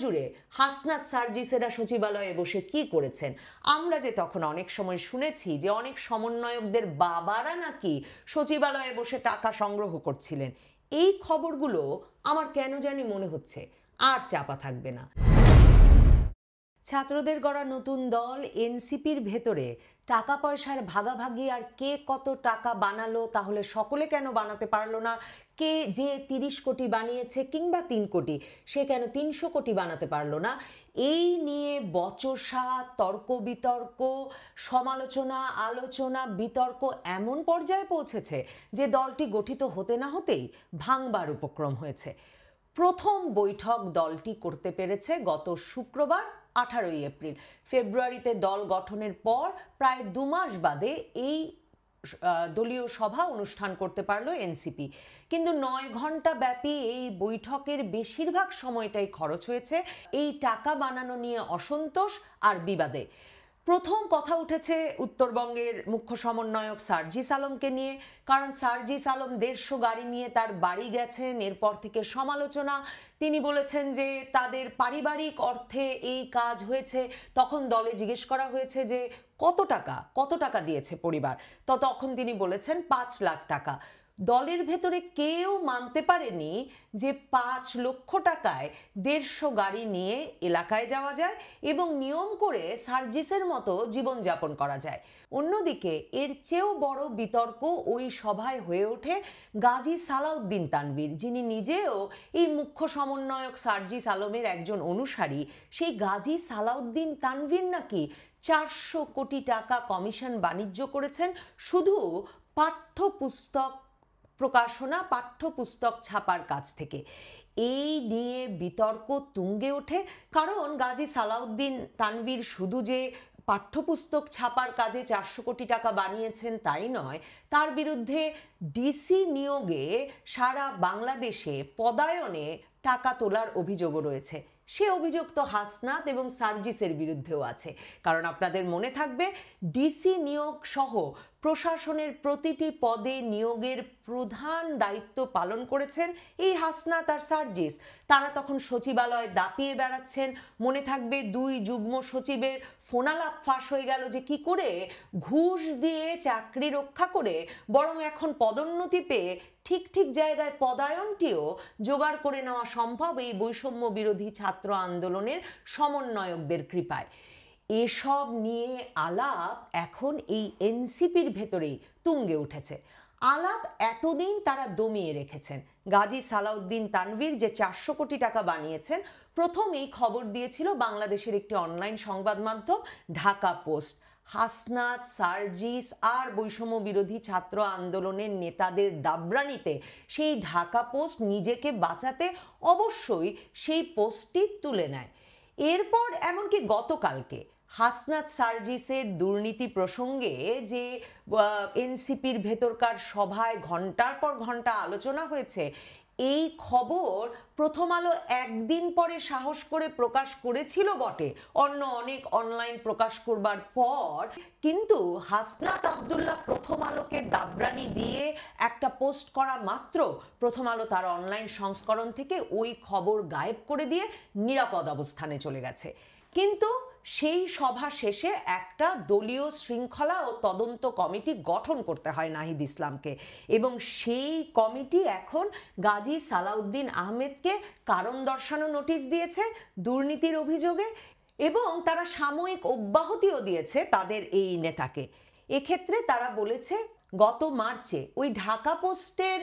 জুড়ে হাসনাত সার্জিসেরা সচিবালয়ে বসে কি করেছেন। আমরা যে তখন অনেক সময় শুনেছি যে অনেক সমন্বয়কদের বাবারা নাকি সচিবালয়ে বসে টাকা সংগ্রহ করছিলেন, এই খবরগুলো আমার কেন জানি মনে হচ্ছে আর চাপা থাকবে না। ছাত্রদের গড়া নতুন দল এনসিপির ভেতরে টাকা পয়সার ভাগাভাগি আর কে কত টাকা বানালো, তাহলে সকলে কেন বানাতে পারলো না? কে যে 30 কোটি বানিয়েছে কিংবা 3 কোটি, সে কেন 300 কোটি বানাতে পারলো না? এই নিয়ে বচসা, তর্ক বিতর্ক, সমালোচনা, আলোচনা, বিতর্ক এমন পর্যায়ে পৌঁছেছে যে দলটি গঠিত হতে না হতেই ভাঙবার উপক্রম হয়েছে। প্রথম বৈঠক দলটি করতে পেরেছে গত শুক্রবার 18 এপ্রিল। ফেব্রুয়ারিতে দল গঠনের পর প্রায় 2 মাস বাদে এই দলীয় সভা অনুষ্ঠান করতে পারলো এনসিপি। কিন্তু 9 ঘন্টা ব্যাপী এই বৈঠকের বেশিরভাগ সময়টাই খরচ হয়েছে এই টাকা বানানো নিয়ে অসন্তোষ আর বিবাদে। প্রথম কথা উঠেছে উত্তরবঙ্গের মুখ্য সমন্বয়ক সার্জিস আলমকে নিয়ে, কারণ সার্জিস আলম 150 গাড়ি নিয়ে তার বাড়ি গেছেন। এরপর থেকে সমালোচনা। তিনি বলেছেন যে তাদের পারিবারিক অর্থে এই কাজ হয়েছে। তখন দলে জিজ্ঞেস করা হয়েছে যে কত টাকা দিয়েছে পরিবার, তো তখন তিনি বলেছেন 5 লাখ টাকা। দলের ভেতরে কেউ মানতে পারেনি যে 5 লক্ষ টাকায় 150 গাড়ি নিয়ে এলাকায় যাওয়া যায় এবং নিয়ম করে সার্জিসের মতো জীবনযাপন করা যায়। অন্যদিকে এর চেয়েও বড় বিতর্ক ওই সভায় হয়ে ওঠে গাজী সালাউদ্দিন তানভীর, যিনি নিজেও এই মুখ্য সমন্বয়ক সার্জিস আলমের একজন অনুসারী। সেই গাজী সালাউদ্দিন তানভীর নাকি 400 কোটি টাকা কমিশন বাণিজ্য করেছেন শুধু পাঠ্যপুস্তক প্রকাশনা, পাঠ্যপুস্তক ছাপার কাছ থেকে। এই নিয়ে বিতর্ক তুঙ্গে ওঠে, কারণ গাজী সালাউদ্দিন তানভীর শুধু যে পাঠ্যপুস্তক ছাপার কাজে 400 কোটি টাকা বানিয়েছেন তাই নয়, তার বিরুদ্ধে ডিসি নিয়োগে সারা বাংলাদেশে পদায়নে টাকা তোলার অভিযোগও রয়েছে। সে অভিযোগ তো হাসনাত এবং সার্জিসের বিরুদ্ধেও আছে, কারণ আপনাদের মনে থাকবে ডিসি নিয়োগ সহ প্রশাসনের প্রতিটি পদে নিয়োগের প্রধান দায়িত্ব পালন করেছেন এই হাসনাত আর সার্জিস। তারা তখন সচিবালয় দাপিয়ে বেড়াচ্ছেন। মনে থাকবে 2 যুগ্ম সচিবের ফোনালাপ ফাঁস হয়ে গেল যে কি করে ঘুষ দিয়ে চাকরি রক্ষা করে বরং এখন পদোন্নতি পেয়ে ঠিক জায়গায় পদায়নটিও জোগাড় করে নেওয়া সম্ভব এই বৈষম্য বিরোধী ছাত্র আন্দোলনের সমন্বয়কদের কৃপায়। এসব নিয়ে আলাপ এখন এই এনসিপির ভেতরেই তুঙ্গে উঠেছে। আলাপ এতদিন তারা দমিয়ে রেখেছেন। গাজী সালাউদ্দিন তানভীর যে 400 কোটি টাকা বানিয়েছেন, প্রথম এই খবর দিয়েছিল বাংলাদেশের একটি অনলাইন সংবাদ মাধ্যম ঢাকা পোস্ট। হাসনাত, সার্জিস আর বৈষম্য বিরোধী ছাত্র আন্দোলনের নেতাদের দাবরানিতে সেই ঢাকা পোস্ট নিজেকে বাঁচাতে অবশ্যই সেই পোস্টটি তুলে নেয়। এরপর এমনকি গতকালকে হাসনাত সার্জিসের দুর্নীতি প্রসঙ্গে যে এনসিপির ভেতরকার সভায় ঘন্টার পর ঘন্টা আলোচনা হয়েছে, এই খবর প্রথম আলো একদিন পরে সাহস করে প্রকাশ করেছিল বটে, অন্য অনেক অনলাইন প্রকাশ করবার পর, কিন্তু হাসনাত আব্দুল্লাহ প্রথম আলোকে দাবরানি দিয়ে একটা পোস্ট করা মাত্র প্রথম আলো তার অনলাইন সংস্করণ থেকে ওই খবর গায়েব করে দিয়ে নিরাপদ অবস্থানে চলে গেছে। কিন্তু সেই সভা শেষে একটা দলীয় শৃঙ্খলা ও তদন্ত কমিটি গঠন করতে হয় নাহিদ ইসলামকে, এবং সেই কমিটি এখন গাজী সালাউদ্দিন আহমেদকে কারণ দর্শানো নোটিশ দিয়েছে দুর্নীতির অভিযোগে, এবং তারা সাময়িক অব্যাহতিও দিয়েছে তাদের এই নেতাকে। এক্ষেত্রে তারা বলেছে গত মার্চে ওই ঢাকা পোস্টের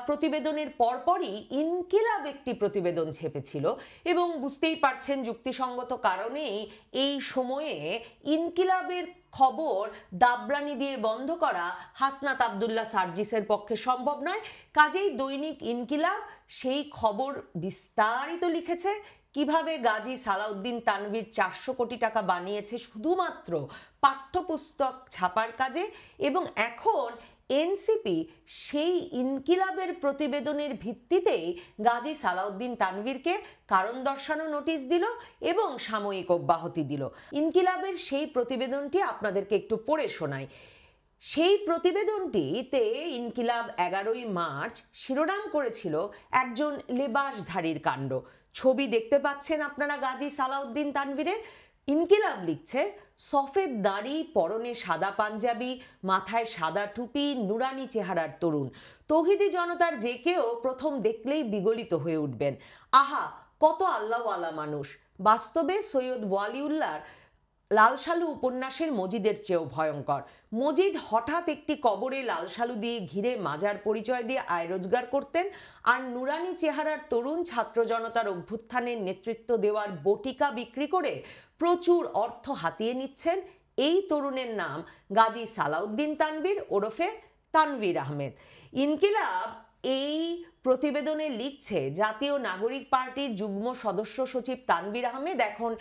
প্রতিবেদনের পরপরই ইনকিলাব একটি প্রতিবেদন ছেপেছিল, এবং বুঝতেই পারছেন যুক্তিসঙ্গত কারণেই এই সময়ে ইনকিলাবের খবর দাবরানি দিয়ে বন্ধ করা হাসনাত আব্দুল্লাহ সার্জিসের পক্ষে সম্ভব নয়। কাজেই দৈনিক ইনকিলাব সেই খবর বিস্তারিত লিখেছে কিভাবে গাজী সালাউদ্দিন তানভীর 400 কোটি টাকা বানিয়েছে শুধুমাত্র পাঠ্যপুস্তক ছাপার কাজে, এবং এখন এনসিপি সেই ইনকিলাবের প্রতিবেদনের ভিত্তিতেই গাজী সালাউদ্দিন তানভীরকে কারণ দর্শানো নোটিশ দিল এবং সাময়িক অব্যাহতি দিল। ইনকিলাবের সেই প্রতিবেদনটি আপনাদেরকে একটু পড়ে শোনাই। সেই প্রতিবেদনটিতে ইনকিলাব 11ই মার্চ শিরোনাম করেছিল একজন লেবাসধারীর কাণ্ড। ছবি দেখতে পাচ্ছেন আপনারা গাজী সালাউদ্দিন তানভীরের। ইনকিলাব লিখছে, সফেদ দাড়ি, পরনে সাদা পাঞ্জাবি, মাথায় সাদা টুপি, নুরানি চেহারার তরুণ। তৌহিদি জনতার যে কেউ প্রথম দেখলেই বিগলিত হয়ে উঠবেন। আহা, কত আল্লাহওয়ালা মানুষ! বাস্তবে সৈয়দ ওয়ালিউল্লাহর লালসালু উপন্যাসের মজিদের চেয়েও ভয়ঙ্কর। মজিদ হঠাৎ একটি কবরে লালসালু দিয়ে ঘিরে মাজার পরিচয় দিয়ে আয় রোজগার করতেন, আর নুরানি চেহারার তরুণ ছাত্র জনতার অভ্যুত্থানের নেতৃত্ব দেওয়ার বটিকা বিক্রি করে প্রচুর অর্থ হাতিয়ে নিচ্ছেন। এই তরুণের নাম গাজী সালাউদ্দিন তানভীর ওরফে তানভীর আহমেদ। ইনকিলাব এই প্রতিবেদনে লিখছে, জাতীয় নাগরিক পার্টির যুগ্ম সদস্য সচিব তানভীর আহমেদ এখন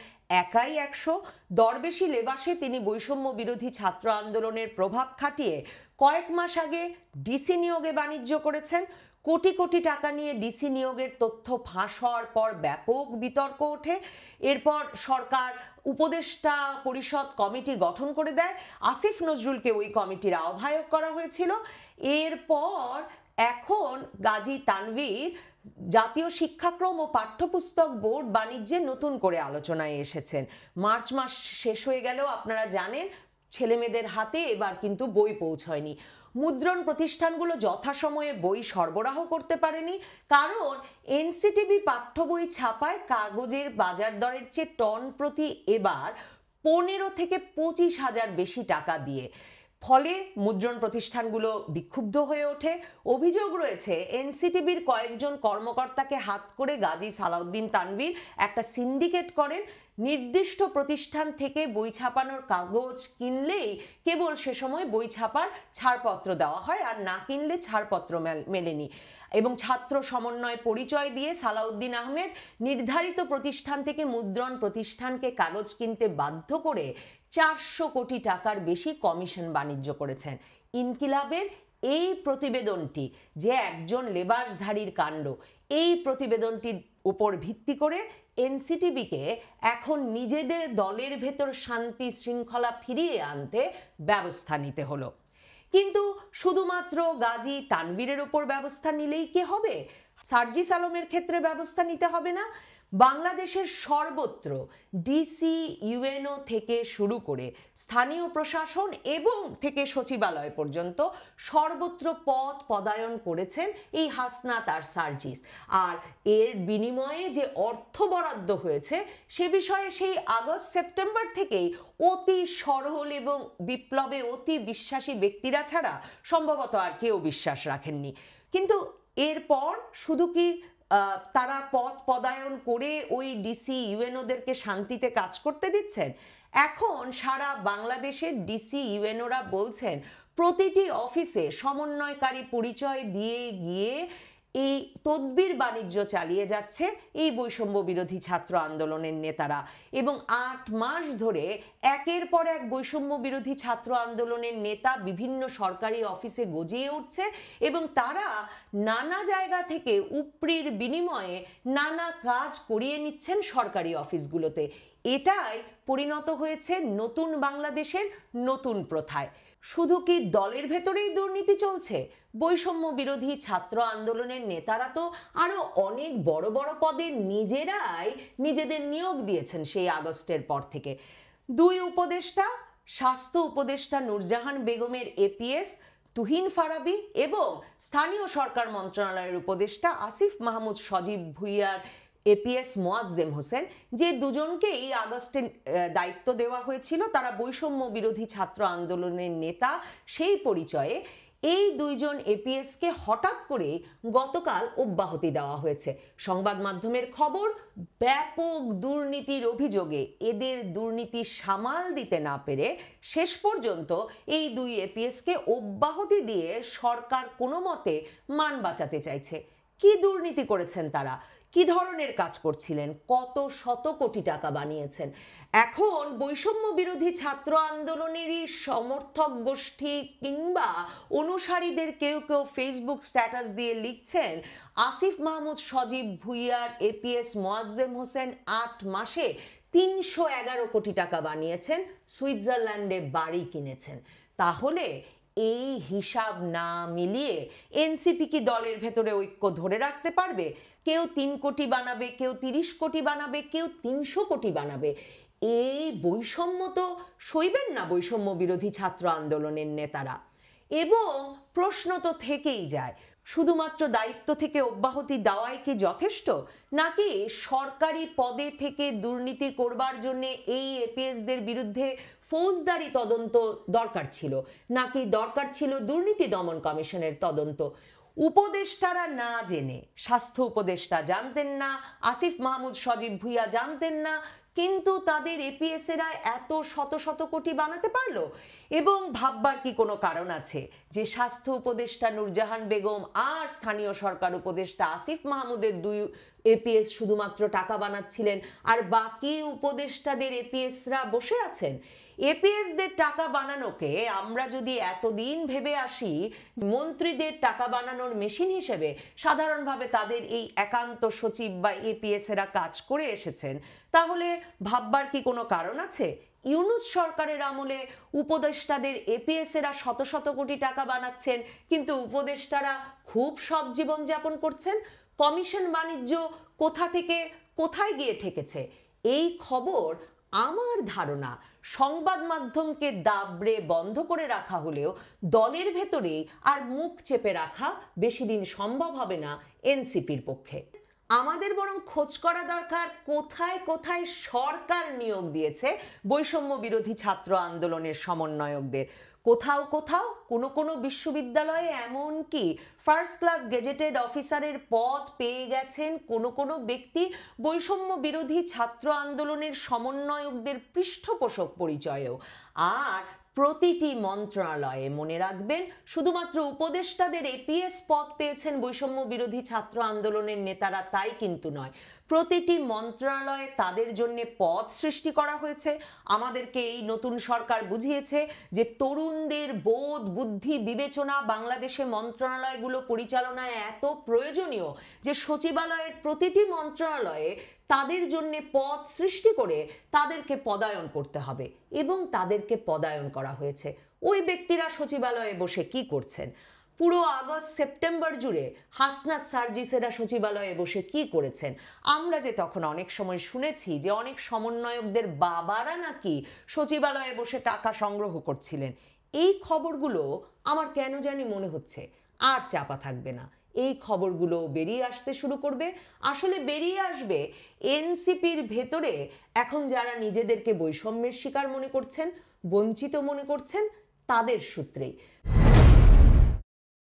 একাই 100। দরবেশি লেবাসে তিনি বৈষম্য বিরোধী ছাত্র আন্দোলনের প্রভাব খাটিয়ে কয়েক মাস আগে ডিসি নিয়োগে বাণিজ্য করেছেন। কোটি কোটি টাকা নিয়ে ডিসি নিয়োগের তথ্য ফাঁস হওয়ার পর ব্যাপক বিতর্ক ওঠে। এরপর সরকার উপদেষ্টা পরিষদ কমিটি গঠন করে দেয়। আসিফ নজরুলকে ওই কমিটির আহ্বায়ক করা হয়েছিল। এরপর এখন গাজী তানভীর জাতীয় শিক্ষাক্রম ও পাঠ্যপুস্তক বোর্ড বাণিজ্যে নতুন করে আলোচনায় এসেছেন। মার্চ মাস শেষ হয়ে গেলেও আপনারা জানেন ছেলেমেয়েদের হাতে এবার কিন্তু বই পৌঁছয়নি। মুদ্রণ প্রতিষ্ঠানগুলো যথাসময়ে বই সরবরাহ করতে পারেনি, কারণ এনসিটিবি পাঠ্য বই ছাপায় কাগজের বাজার দরের চেয়ে টন প্রতি এবার 15 থেকে 25,000 বেশি টাকা দিয়ে। ফলে মুদ্রণ প্রতিষ্ঠানগুলো বিক্ষুব্ধ হয়ে ওঠে। অভিযোগ রয়েছে এনসিটিবির কয়েকজন কর্মকর্তাকে হাত করে গাজী সালাউদ্দিন তানভীর একটা সিন্ডিকেট করেন। নির্দিষ্ট প্রতিষ্ঠান থেকে বই ছাপানোর কাগজ কিনলেই কেবল সে সময় বই ছাপার ছাড়পত্র দেওয়া হয়, আর না কিনলে ছাড়পত্র মেলেনি। এবং ছাত্র সমন্বয় পরিচয় দিয়ে সালাউদ্দিন আহমেদ নির্ধারিত প্রতিষ্ঠান থেকে মুদ্রণ প্রতিষ্ঠানকে কাগজ কিনতে বাধ্য করে 400 কোটি টাকার বেশি কমিশন বাণিজ্য করেছেন। ইনকিলাবের এই প্রতিবেদনটি যে একজন লেবাসধারীর কাণ্ড, এই প্রতিবেদনটির উপর ভিত্তি করে এনসিটিবিকে এখন নিজেদের দলের ভেতর শান্তি শৃঙ্খলা ফিরিয়ে আনতে ব্যবস্থা নিতে হলো। কিন্তু শুধুমাত্র গাজী তানভীরের উপর ব্যবস্থা নিলেই কি হবে? সার্জিস আলমের ক্ষেত্রে ব্যবস্থা নিতে হবে না? বাংলাদেশের সর্বত্র ডিসি, ইউএনও থেকে শুরু করে স্থানীয় প্রশাসন এবং থেকে সচিবালয় পর্যন্ত সর্বত্র পদ পদায়ন করেছেন এই হাসনাত আর সার্জিস। আর এর বিনিময়ে যে অর্থ বরাদ্দ হয়েছে সে বিষয়ে সেই আগস্ট সেপ্টেম্বর থেকেই অতি সরল এবং বিপ্লবে অতি বিশ্বাসী ব্যক্তিরা ছাড়া সম্ভবত আর কেউ বিশ্বাস রাখেননি। কিন্তু এরপর শুধু কি তারা পদ পদায়ন করে ওই ডিসি ইউএনওদেরকে শান্তিতে কাজ করতে দিচ্ছেন? এখন সারা বাংলাদেশের ডিসি ইউএনওরা বলছেন প্রতিটি অফিসে সমন্বয়কারী পরিচয় দিয়ে গিয়ে এই তদবির বাণিজ্য চালিয়ে যাচ্ছে এই বৈষম্য বিরোধী ছাত্র আন্দোলনের নেতারা। এবং 8 মাস ধরে একের পর এক বৈষম্য বিরোধী ছাত্র আন্দোলনের নেতা বিভিন্ন সরকারি অফিসে গজিয়ে উঠছে এবং তারা নানা জায়গা থেকে উপরির বিনিময়ে নানা কাজ করিয়ে নিচ্ছেন সরকারি অফিসগুলোতে। এটাই পরিণত হয়েছে নতুন বাংলাদেশের নতুন প্রথায়। শুধু কি দলের ভেতরেই দুর্নীতি চলছে? বৈষম্য বিরোধী ছাত্র আন্দোলনের নেতারা তো আরো অনেক বড় বড় পদে নিজেরাই নিজেদের নিয়োগ দিয়েছেন সেই আগস্টের পর থেকে। 2 উপদেষ্টা, স্বাস্থ্য উপদেষ্টা নূরজাহান বেগমের এপিএস তুহিন ফারাবী এবং স্থানীয় সরকার মন্ত্রণালয়ের উপদেষ্টা আসিফ মাহমুদ সজীব ভুইয়ার এপিএস মোয়াজ্জেম হোসেন, যে দুজনকে এই আগস্টে দায়িত্ব দেওয়া হয়েছিল, তারা বৈষম্য বিরোধী ছাত্র আন্দোলনের নেতা সেই পরিচয়ে এই 2 জন এপিএসকে হঠাৎ করে গতকাল অব্যাহতি দেওয়া হয়েছে। সংবাদ মাধ্যমের খবর, ব্যাপক দুর্নীতির অভিযোগে এদের দুর্নীতি সামাল দিতে না পেরে শেষ পর্যন্ত এই 2 এপিএসকে অব্যাহতি দিয়ে সরকার কোনো মতে মান বাঁচাতে চাইছে। কি দুর্নীতি করেছেন তারা? কি ধরনের কাজ করছিলেন? কত শত কোটি টাকা বানিয়েছেন? এখন বৈষম্য বিরোধী ছাত্র আন্দোলনেরই সমর্থক গোষ্ঠী কিংবা অনুসারীদের কেউ কেউ ফেসবুক স্ট্যাটাস দিয়ে লিখছেন, আসিফ মাহমুদ সজীব ভুইয়ার এপিএস মোয়াজ্জেম হোসেন 8 মাসে 311 কোটি টাকা বানিয়েছেন, সুইজারল্যান্ডে বাড়ি কিনেছেন। তাহলে এই হিসাব না মিলিয়ে এনসিপি কি দলের ভেতরে ঐক্য ধরে রাখতে পারবে? কেউ 3 কোটি বানাবে, কেউ 30 কোটি বানাবে, কেউ 300 কোটি বানাবে। এই বৈষম্য তো সইবেন না বৈষম্য বিরোধী ছাত্র আন্দোলনের নেতারা। এবং প্রশ্ন তো থেকেই যায়, শুধুমাত্র দায়িত্ব থেকে অব্যাহতি দেওয়াই কি যথেষ্ট, নাকি সরকারি পদে থেকে দুর্নীতি করবার জন্য এই এপিএসদের বিরুদ্ধে ফৌজদারি তদন্ত দরকার ছিল, নাকি দরকার ছিল দুর্নীতি দমন কমিশনের তদন্ত? উপদেষ্টারা না জেনে, স্বাস্থ্য উপদেষ্টা জানতেন না, আসিফ মাহমুদ সজীব ভুইয়া জানতেন না, কিন্তু তাদের এপিএসেরা এত শত শত কোটি বানাতে পারলো। এবং ভাববার কি কোনো কারণ আছে যে স্বাস্থ্য উপদেষ্টা নূরজাহান বেগম আর স্থানীয় সরকার উপদেষ্টা আসিফ মাহমুদের 2 এপিএস শুধুমাত্র টাকা বানাচ্ছিলেন আর বাকি উপদেষ্টাদের এপিএসরা বসে আছেন? এপিএসদের টাকা বানানোকে আমরা যদি এতদিন ভেবে আসি মন্ত্রীদের টাকা বানানোর মেশিন হিসেবে, সাধারণভাবে তাদের এই একান্ত সচিব বা এপিএসেরা কাজ করে এসেছেন, তাহলে ভাববার কি কোনো কারণ আছে? ইউনূস সরকারের আমলে উপদেষ্টাদের এপিএসেরা শত শত কোটি টাকা বানাচ্ছেন, কিন্তু উপদেষ্টারা খুব সৎ জীবন যাপন করছেন। কমিশন বাণিজ্য কোথা থেকে কোথায় গিয়ে ঠেকেছে? এই খবর আমার ধারণা সংবাদ মাধ্যমকে দাবড়ে বন্ধ করে রাখা হলেও দলের ভেতরেই আর মুখ চেপে রাখা বেশি দিন সম্ভব হবে না এনসিপির পক্ষে। আমাদের বরং খোঁজ করা দরকার কোথায় কোথায় সরকার নিয়োগ দিয়েছে বৈষম্য বিরোধী ছাত্র আন্দোলনের সমন্বয়কদের। কোথাও কোথাও কোনো কোনো বিশ্ববিদ্যালয়ে এমনকি ফার্স্ট ক্লাস গেজেটেড অফিসারের পদ পেয়ে গেছেন কোনো কোনো ব্যক্তি বৈষম্য বিরোধী ছাত্র আন্দোলনের সমন্বয়কদের পৃষ্ঠপোষক পরিচয়েও। আর প্রতিটি মন্ত্রণালয়ে মনে রাখবেন, শুধুমাত্র উপদেষ্টাদের এপিএস পদ পেয়েছেন বৈষম্য বিরোধী ছাত্র আন্দোলনের নেতারা তাই কিন্তু নয়, প্রতিটি মন্ত্রণালয়ে তাদের জন্য পদ সৃষ্টি করা হয়েছে। আমাদেরকে এই নতুন সরকার বুঝিয়েছে যে তরুণদের বোধ বুদ্ধি বিবেচনা বাংলাদেশে মন্ত্রণালয়গুলো পরিচালনায় এত প্রয়োজনীয় যে সচিবালয়ের প্রতিটি মন্ত্রণালয়ে তাদের জন্য পদ সৃষ্টি করে তাদেরকে পদায়ন করতে হবে, এবং তাদেরকে পদায়ন করা হয়েছে। ওই ব্যক্তিরা সচিবালয়ে বসে কি করছেন? পুরো আগস্ট সেপ্টেম্বর জুড়ে হাসনাত সার্জিসেরা সচিবালয়ে বসে কি করেছেন? আমরা যে তখন অনেক সময় শুনেছি যে অনেক সমন্বয়কদের বাবারা নাকি সচিবালয়ে বসে টাকা সংগ্রহ করছিলেন। এই খবরগুলো আমার কেন জানি মনে হচ্ছে আর চাপা থাকবে না, এই খবরগুলো বেরিয়ে আসতে শুরু করবে। আসলে বেরিয়ে আসবে এনসিপির ভেতরে এখন যারা নিজেদেরকে বৈষম্যের শিকার মনে করছেন, বঞ্চিত মনে করছেন, তাদের সূত্রেই।